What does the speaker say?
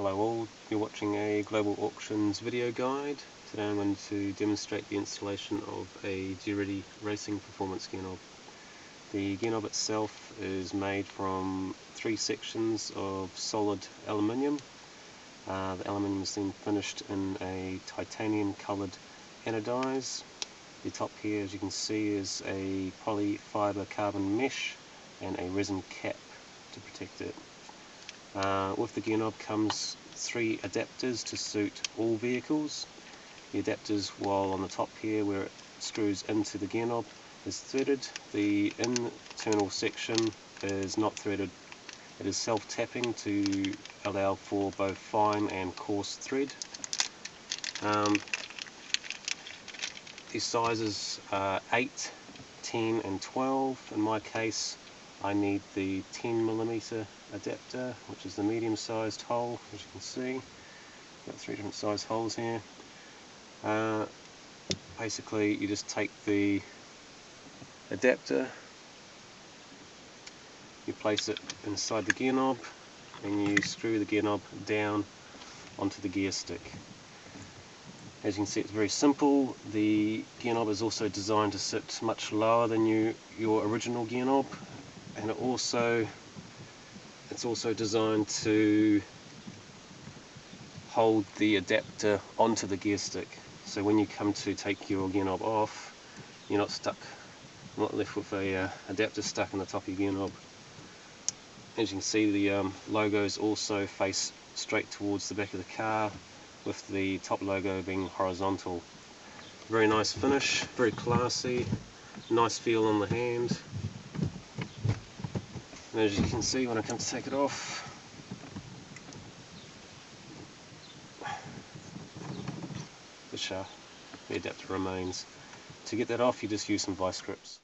Hello all, you're watching a Global Auctions video guide. Today I'm going to demonstrate the installation of a Duretti Racing Performance gear knob. The gear knob itself is made from 3 sections of solid aluminium. The aluminium is then finished in a titanium coloured anodize. The top here, as you can see, is a polyfiber carbon mesh and a resin cap to protect it. With the gear knob comes 3 adapters to suit all vehicles. The adapters, while on the top here where it screws into the gear knob, is threaded. The internal section is not threaded. It is self-tapping to allow for both fine and coarse thread. These sizes are 8, 10 and 12. In my case I need the 10mm adapter, which is the medium sized hole, as you can see. Got 3 different size holes here. Basically you just take the adapter, you place it inside the gear knob and you screw the gear knob down onto the gear stick. As you can see, it's very simple. The gear knob is also designed to sit much lower than your original gear knob, and it's also designed to hold the adapter onto the gear stick, so when you come to take your gear knob off, you're not left with a adapter stuck in the top of your gear knob. As you can see, the logos also face straight towards the back of the car, with the top logo being horizontal. Very nice finish, very classy, nice feel on the hand. And as you can see, when I come to take it off, the adapter remains. To get that off, you just use some vice grips.